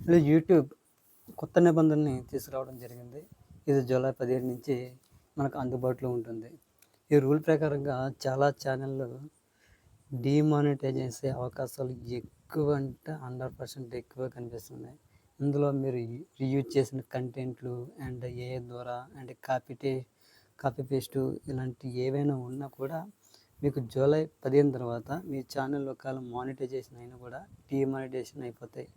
ఇలా యూట్యూబ్ కొత్త నిబంధనని తీసుకురావడం జరిగింది. ఇది జూలై 17 నుంచి మనకు అందుబాటులో ఉంటుంది. ఈ రూల్ ప్రకారంగా చాలా ఛానళ్ళు డీమానిటైజ్ చేసే అవకాశాలు ఎక్కువ అంటే 100% ఎక్కువ కనిపిస్తున్నాయి. ఇందులో మీరు రీయూజ్ చేసిన కంటెంట్లు అండ్ ఏఐ ద్వారా అండ్ కాపీ పేస్టు ఇలాంటి ఏవైనా ఉన్నా కూడా మీకు జూలై 15 తర్వాత మీ ఛానల్ ఒకవేళ మానిటైజేషన్ అయినా కూడా డీమానిటైజేషన్ అయిపోతాయి.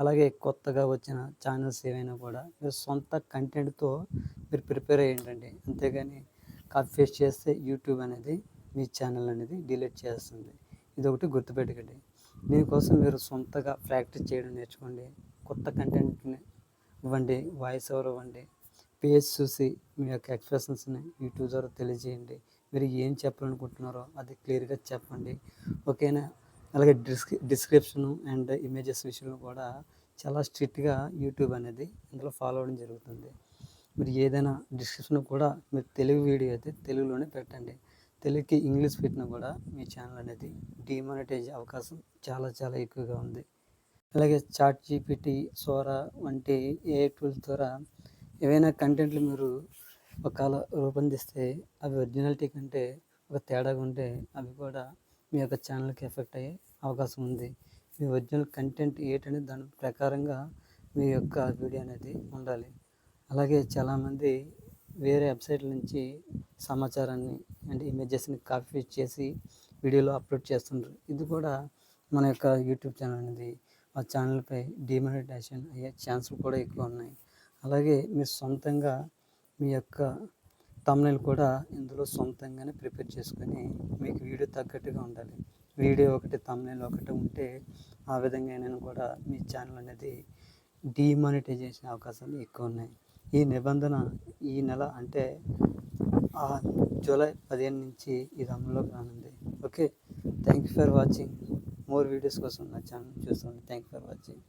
అలాగే కొత్తగా వచ్చిన ఛానల్స్ ఏవైనా కూడా మీరు సొంత కంటెంట్తో మీరు ప్రిపేర్ అయ్యండి. అంతేగాని కాపీ పేస్ట్ చేస్తే యూట్యూబ్ అనేది మీ ఛానల్ అనేది డిలీట్ చేస్తుంది. ఇదొకటి గుర్తుపెట్టుకోండి. దీనికోసం మీరు సొంతగా ప్రాక్టీస్ చేయడం నేర్చుకోండి. కొత్త కంటెంట్ని ఇవ్వండి, వాయిస్ ఓవర్ ఇవ్వండి. పేజ్ చూసి మీ యొక్క ఎక్స్ప్రెషన్స్ని యూట్యూబ్ ద్వారా తెలియజేయండి. మీరు ఏం చెప్పాలనుకుంటున్నారో అది క్లియర్గా చెప్పండి. ఓకేనా? అలాగే డిస్క్రిప్షను అండ్ ఇమేజెస్ విషయంలో కూడా చాలా స్ట్రిక్ట్గా యూట్యూబ్ అనేది ఇందులో ఫాలో అవ్వడం జరుగుతుంది. మీరు ఏదైనా డిస్క్రిప్షన్ కూడా మీరు తెలుగు వీడియో అయితే తెలుగులోనే పెట్టండి. తెలుగుకి ఇంగ్లీష్ పెట్టినా కూడా మీ ఛానల్ అనేది డీమానిటైజ్ అవకాశం చాలా చాలా ఎక్కువగా ఉంది. అలాగే చాట్ జీపీటీ, సోరా వంటి ఏఐ టూల్స్ ద్వారా ఏవైనా కంటెంట్లు మీరు ఒకవేళ రూపొందిస్తే అవి ఒరిజినాలిటీ కంటే ఒక తేడాగా ఉంటే అవి కూడా మీ యొక్క ఛానల్కి ఎఫెక్ట్ అయ్యే అవకాశం ఉంది. మీ ఒరిజినల్ కంటెంట్ ఏంటనేది దాని ప్రకారంగా మీ యొక్క వీడియో అనేది ఉండాలి. అలాగే చాలామంది వేరే వెబ్సైట్ల నుంచి సమాచారాన్ని అండ్ ఇమేజెస్ని కాపీ పేస్ట్ చేసి వీడియోలో అప్లోడ్ చేస్తుంటారు. ఇది కూడా మన యొక్క యూట్యూబ్ ఛానల్ అనేది ఆ ఛానల్పై డీమానిటైజేషన్ అయ్యే ఛాన్సులు కూడా ఎక్కువ ఉన్నాయి. అలాగే మీరు సొంతంగా మీ యొక్క థంబ్నెయిల్ కూడా ఇందులో సొంతంగానే ప్రిపేర్ చేసుకొని మీకు వీడియో తగ్గట్టుగా ఉండాలి. వీడియో ఒకటి థంబ్నెయిల్ ఒకటి ఉంటే ఆ విధంగా నేను కూడా మీ ఛానల్ అనేది డీమానిటైజేషన్ అవకాశాలు ఎక్కువ ఉన్నాయి. ఈ నిబంధన ఈ నెల అంటే జూలై 15 నుంచి ఇది అమల్లోకి రానుంది. Okay, thank you for watching. More videos కోసం నా ఛానల్ చూసుకోండి. Thank you for watching.